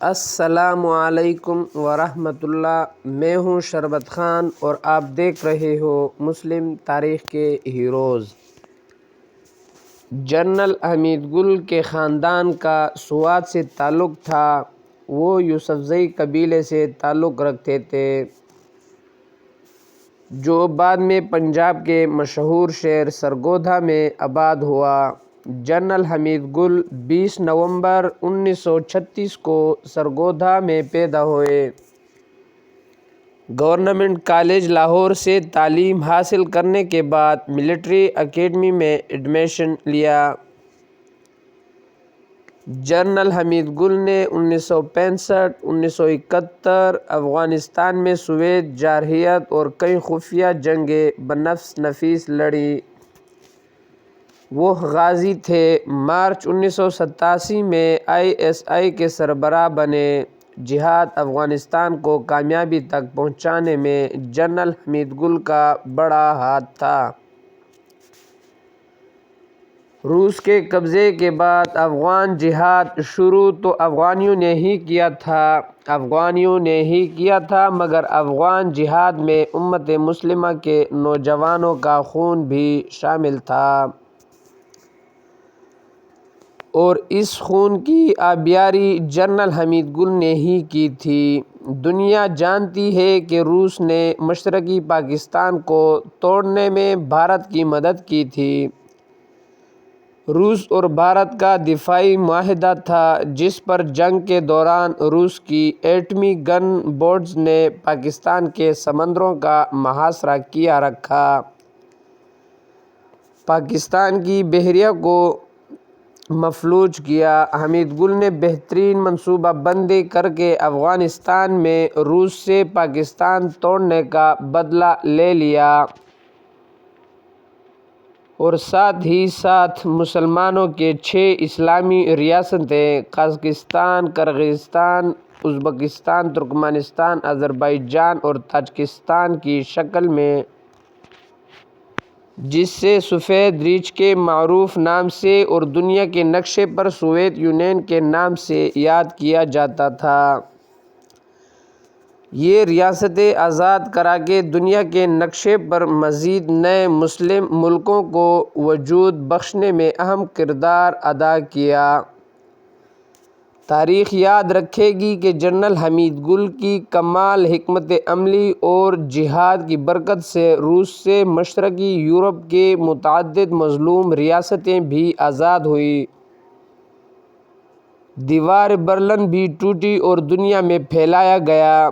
السلام علیکم ورحمۃ اللہ۔ میں ہوں شربت خان اور آپ دیکھ رہے ہو مسلم تاریخ کے ہیروز۔ جنرل حمید گل کے خاندان کا سوات سے تعلق تھا۔ وہ یوسفزئی قبیلے سے تعلق رکھتے تھے جو بعد میں پنجاب کے مشہور شہر سرگودھا میں آباد ہوا۔ جنرل حمید گل 20 نومبر 1936 کو سرگودھا میں پیدا ہوئے۔ گورنمنٹ کالج لاہور سے تعلیم حاصل کرنے کے بعد ملٹری اکیڈمی میں ایڈمیشن لیا۔ جنرل حمید گل نے 1965-1971 افغانستان میں سوویت جارحیت اور کئی خفیہ جنگیں بنفس نفیس لڑیں۔ وہ غازی تھے۔ مارچ 1987 میں ISI کے سربراہ بنے۔ جہاد افغانستان کو کامیابی تک پہنچانے میں جنرل حمید گل کا بڑا ہاتھ تھا۔ روس کے قبضے کے بعد افغان جہاد شروع تو افغانیوں نے ہی کیا تھا مگر افغان جہاد میں امت مسلمہ کے نوجوانوں کا خون بھی شامل تھا اور اس خون کی آبیاری جنرل حمید گل نے ہی کی تھی۔ دنیا جانتی ہے کہ روس نے مشرقی پاکستان کو توڑنے میں بھارت کی مدد کی تھی۔ روس اور بھارت کا دفاعی معاہدہ تھا جس پر جنگ کے دوران روس کی ایٹمی گن بورڈز نے پاکستان کے سمندروں کا محاصرہ کیا رکھا۔ پاکستان کی بحریہ کو مفلوج کیا۔ حمید گل نے بہترین منصوبہ بندی کرکے افغانستان میں روس سے پاکستان توڑنے کا بدلہ لے لیا اور ساتھ ہی ساتھ مسلمانوں کے 6 اسلامی ریاستیں Kazakhstan, Kyrgyzstan, Uzbekistan, Turkmenistan, Azerbaijan اور تاجکستان کی شکل میں، جسے سفید ریچھ کے معروف نام سے اور دنیا کے نقشے پر سوویت یونین کے نام سے یاد کیا جاتا تھا، یہ ریاستیں آزاد کرا کے دنیا کے نقشے پر مزید نئے مسلم ملکوں کو وجود بخشنے میں اہم کردار ادا کیا۔ تاریخ یاد رکھے گی کہ جنرل حمید گل کی کمال حکمت عملی اور جہاد کی برکت سے روس سے مشرقی یورپ کی متعدد مظلوم ریاستیں بھی آزاد ہوئیں۔ دیوار برلن بھی ٹوٹی اور دنیا میں پھیلایا گیا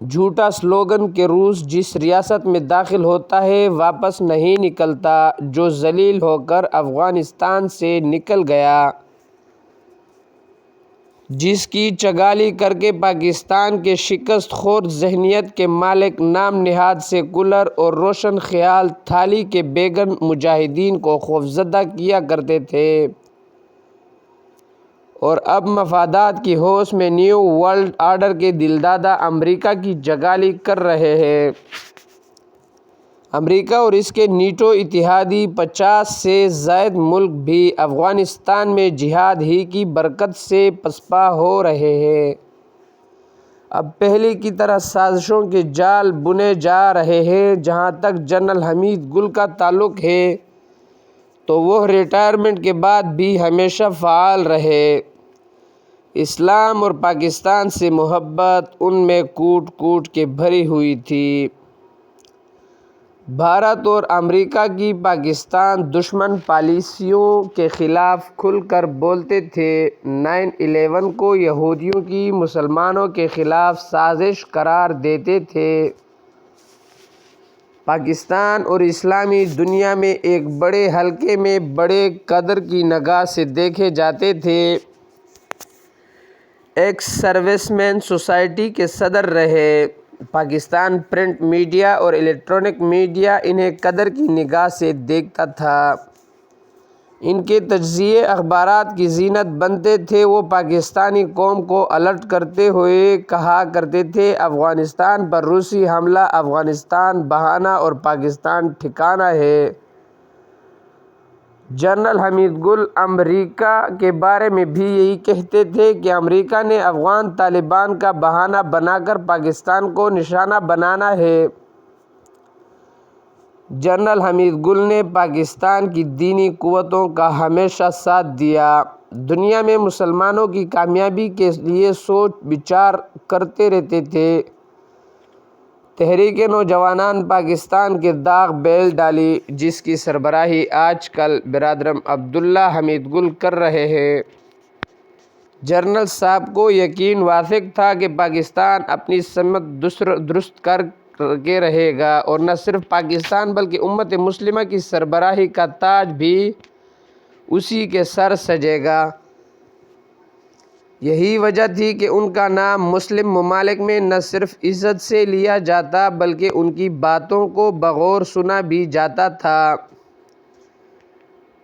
جھوٹا سلوگن کہ روس جس ریاست میں داخل ہوتا ہے واپس نہیں نکلتا، جو ذلیل ہو کر افغانستان سے نکل گیا، جس کی چگالی کرکے پاکستان کے شکست خورد ذہنیت کے مالک نام نہاد سیکولر اور روشن خیال تھالی کے بیگن مجاہدین کو خوفزدہ کیا کرتے تھے اور اب مفادات کی ہوس میں نیو ورلڈ آرڈر کے دلدادہ امریکہ کی چگالی کر رہے ہیں۔ امریکہ اور اس کے نیٹو اتحادی 50 سے زائد ملک بھی افغانستان میں جہاد ہی کی برکت سے پسپا ہو رہے ہیں۔ اب پہلے کی طرح سازشوں کے جال بنے جا رہے ہیں۔ جہاں تک جنرل حمید گل کا تعلق ہے تو وہ ریٹائرمنٹ کے بعد بھی ہمیشہ فعال رہے۔ اسلام اور پاکستان سے محبت ان میں کوٹ کوٹ کے بھری ہوئی تھی۔ بھارت اور امریکہ کی پاکستان دشمن پالیسیوں کے خلاف کھل کر بولتے تھے۔ 9/11 کو یہودیوں کی مسلمانوں کے خلاف سازش قرار دیتے تھے۔ پاکستان اور اسلامی دنیا میں ایک بڑے حلقے میں بڑے قدر کی نگاہ سے دیکھے جاتے تھے۔ ایکس سروس مین سوسائٹی کے صدر رہے۔ پاکستان پرنٹ میڈیا اور الیکٹرانک میڈیا انہیں قدر کی نگاہ سے دیکھتا تھا۔ ان کے تجزیے اخبارات کی زینت بنتے تھے۔ وہ پاکستانی قوم کو الرٹ کرتے ہوئے کہا کرتے تھے، افغانستان پر روسی حملہ افغانستان بہانہ اور پاکستان ٹھکانہ ہے۔ جنرل حمید گل امریکہ کے بارے میں بھی یہی کہتے تھے کہ امریکہ نے افغان طالبان کا بہانہ بنا کر پاکستان کو نشانہ بنانا ہے۔ جنرل حمید گل نے پاکستان کی دینی قوتوں کا ہمیشہ ساتھ دیا، دنیا میں مسلمانوں کی کامیابی کے لیے سوچ بچار کرتے رہتے تھے۔ تحریک نوجوانان پاکستان کے داغ بیل ڈالی، جس کی سربراہی آج کل برادر عبداللہ حمید گل کر رہے ہیں۔ جنرل صاحب کو یقین واثق تھا کہ پاکستان اپنی سمت درست کر کے رہے گا اور نہ صرف پاکستان بلکہ امت مسلمہ کی سربراہی کا تاج بھی اسی کے سر سجے گا۔ یہی وجہ تھی کہ ان کا نام مسلم ممالک میں نہ صرف عزت سے لیا جاتا بلکہ ان کی باتوں کو بغور سنا بھی جاتا تھا۔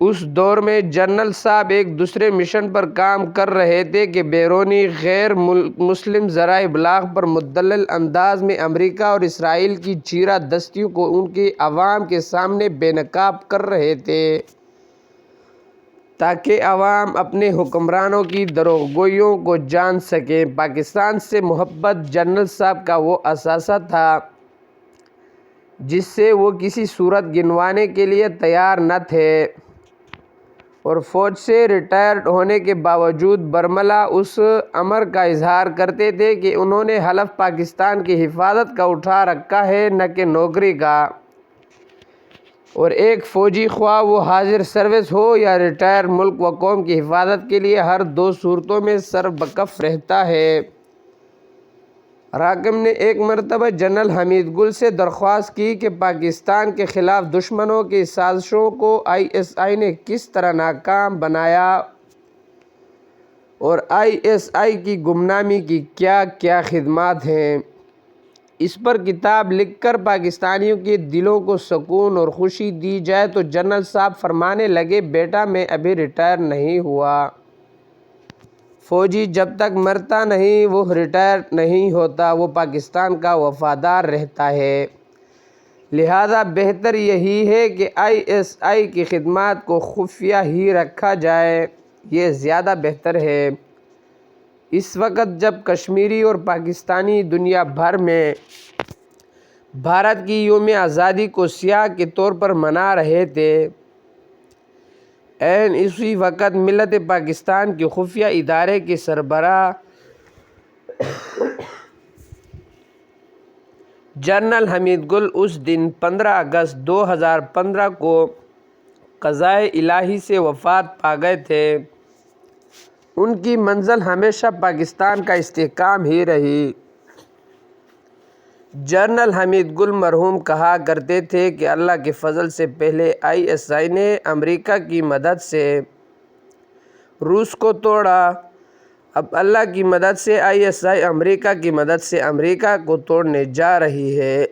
اس دور میں جنرل صاحب ایک دوسرے مشن پر کام کر رہے تھے کہ بیرونی غیر مسلم ذرائع ابلاغ پر مدلل انداز میں امریکہ اور اسرائیل کی چیرہ دستیوں کو ان کی عوام کے سامنے بے نقاب کر رہے تھے تاکہ عوام اپنے حکمرانوں کی دروغ گوئیوں کو جان سکیں۔ پاکستان سے محبت جنرل صاحب کا وہ اثاثہ تھا جس سے وہ کسی صورت گنوانے کے لیے تیار نہ تھے، اور فوج سے ریٹائرڈ ہونے کے باوجود برملا اس امر کا اظہار کرتے تھے کہ انہوں نے حلف پاکستان کی حفاظت کا اٹھا رکھا ہے نہ کہ نوکری کا، اور ایک فوجی خواہ وہ حاضر سروس ہو یا ریٹائر ملک و قوم کی حفاظت کے لیے ہر دو صورتوں میں سر بکف رہتا ہے۔ راکم نے ایک مرتبہ جنرل حمید گل سے درخواست کی کہ پاکستان کے خلاف دشمنوں کی سازشوں کو آئی ایس آئی نے کس طرح ناکام بنایا اور آئی ایس آئی کی گمنامی کی کیا کیا خدمات ہیں، اس پر کتاب لکھ کر پاکستانیوں کے دلوں کو سکون اور خوشی دی جائے۔ تو جنرل صاحب فرمانے لگے، بیٹا میں ابھی ریٹائر نہیں ہوا۔ فوجی جب تک مرتا نہیں وہ ریٹائر نہیں ہوتا، وہ پاکستان کا وفادار رہتا ہے، لہذا بہتر یہی ہے کہ آئی ایس آئی کی خدمات کو خفیہ ہی رکھا جائے، یہ زیادہ بہتر ہے۔ اس وقت جب کشمیری اور پاکستانی دنیا بھر میں بھارت کی یوم آزادی کو سیاح کے طور پر منا رہے تھے، عین اسی وقت ملت پاکستان کے خفیہ ادارے کے سربراہ جنرل حمید گل اس دن 15 اگست 2015 کو قضائے الہی سے وفات پا گئے تھے۔ ان کی منزل ہمیشہ پاکستان کا استحکام ہی رہی۔ جنرل حمید گل مرحوم کہا کرتے تھے کہ اللہ کے فضل سے پہلے آئی ایس آئی نے امریکہ کی مدد سے روس کو توڑا، اب اللہ کی مدد سے آئی ایس آئی امریکہ کی مدد سے امریکہ کو توڑنے جا رہی ہے۔